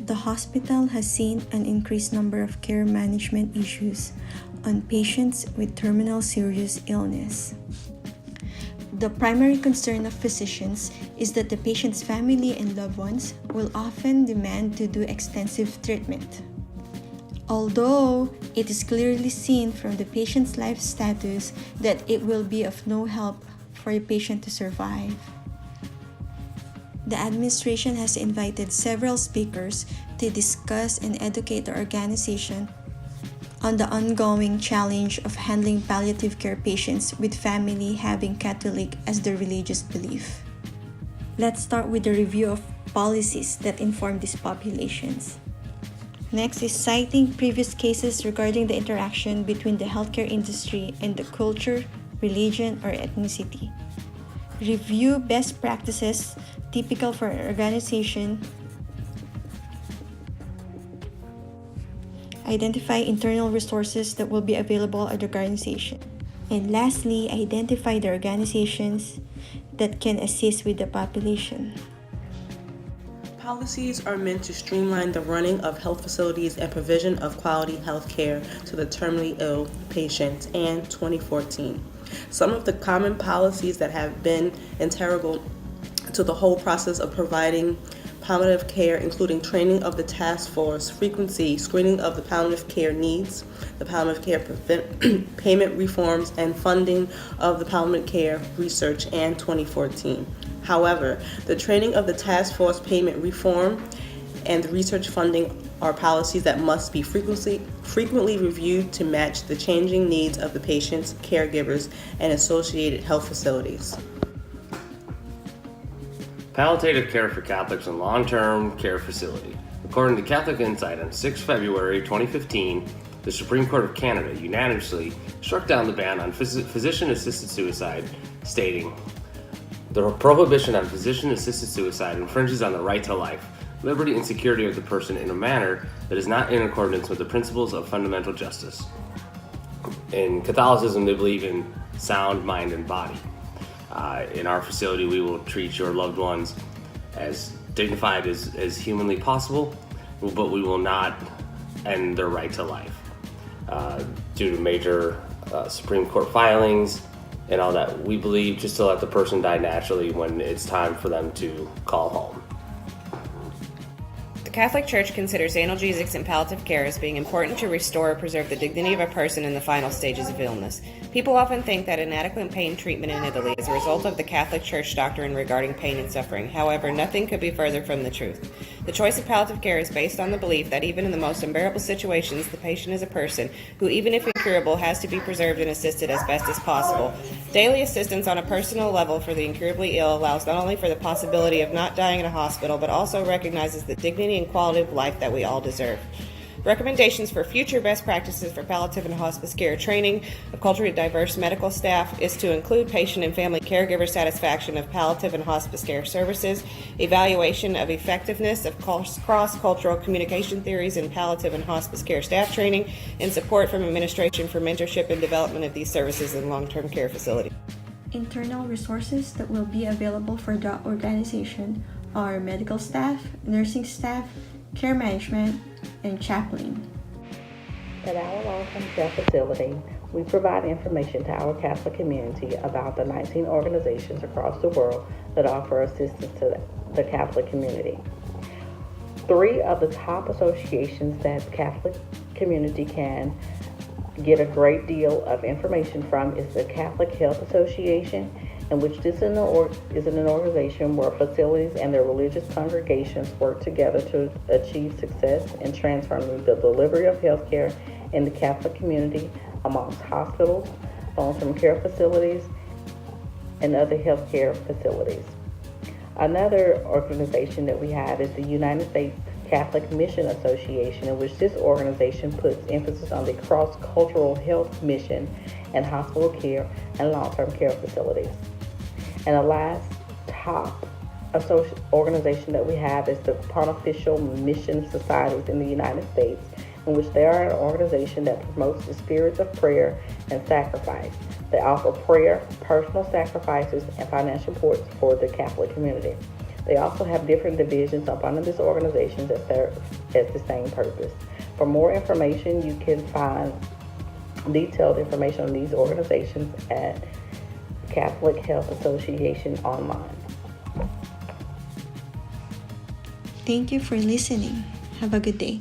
The hospital has seen an increased number of care management issues on patients with terminal serious illness. The primary concern of physicians is that the patient's family and loved ones will often demand to do extensive treatment. Although it is clearly seen from the patient's life status that it will be of no help for the patient to survive. The administration has invited several speakers to discuss and educate the organization on the ongoing challenge of handling palliative care patients with family having Catholic as their religious belief. Let's start with a review of policies that inform these populations. Next is citing previous cases regarding the interaction between the healthcare industry and the culture, religion, or ethnicity. Review best practices typical for an organization. Identify internal resources that will be available at the organization. And lastly, identify the organizations that can assist with the population. Policies are meant to streamline the running of health facilities and provision of quality health care to the terminally ill patients and 2014. Some of the common policies that have been integral to the whole process of providing palliative care, including training of the task force, frequency, screening of the palliative care needs, the palliative care payment reforms, and funding of the palliative care research and 2014. However, the training of the task force payment reform and the research funding are policies that must be frequently reviewed to match the changing needs of the patients, caregivers, and associated health facilities. Palliative care for Catholics in long-term care facility. According to Catholic Insight on 6 February 2015, the Supreme Court of Canada unanimously struck down the ban on physician-assisted suicide, stating, "The prohibition on physician-assisted suicide infringes on the right to life, liberty, and security of the person in a manner that is not in accordance with the principles of fundamental justice." In Catholicism, they believe in sound mind and body. In our facility, we will treat your loved ones as dignified as humanly possible, but we will not end their right to life. Due to major Supreme Court filings and all that, we believe just to let the person die naturally when it's time for them to call home. The Catholic Church considers analgesics and palliative care as being important to restore or preserve the dignity of a person in the final stages of illness. People often think that inadequate pain treatment in Italy is a result of the Catholic Church doctrine regarding pain and suffering. However, nothing could be further from the truth. The choice of palliative care is based on the belief that even in the most unbearable situations, the patient is a person who, even if incurable, has to be preserved and assisted as best as possible. Daily assistance on a personal level for the incurably ill allows not only for the possibility of not dying in a hospital, but also recognizes the dignity and quality of life that we all deserve. Recommendations for future best practices for palliative and hospice care training of culturally diverse medical staff is to include patient and family caregiver satisfaction of palliative and hospice care services, evaluation of effectiveness of cross-cultural communication theories in palliative and hospice care staff training, and support from administration for mentorship and development of these services in long-term care facilities. Internal resources that will be available for the organization are medical staff, nursing staff, care management, and chaplain. At our long-term care facility, we provide information to our Catholic community about the 19 organizations across the world that offer assistance to the Catholic community. 3 of the top associations that the Catholic community can get a great deal of information from is the Catholic Health Association, in which this is an organization where facilities and their religious congregations work together to achieve success in transforming the delivery of health care in the Catholic community amongst hospitals, long-term care facilities, and other healthcare facilities. Another organization that we have is the United States Catholic Mission Association, in which this organization puts emphasis on the cross-cultural health mission and hospital care and long-term care facilities. And the last top organization that we have is the Pontifical Mission Societies in the United States, in which they are an organization that promotes the spirits of prayer and sacrifice. They offer prayer, personal sacrifices, and financial support for the Catholic community. They also have different divisions up under these organizations that serve as the same purpose. For more information, you can find detailed information on these organizations at Catholic Health Association online. Thank you for listening. Have a good day.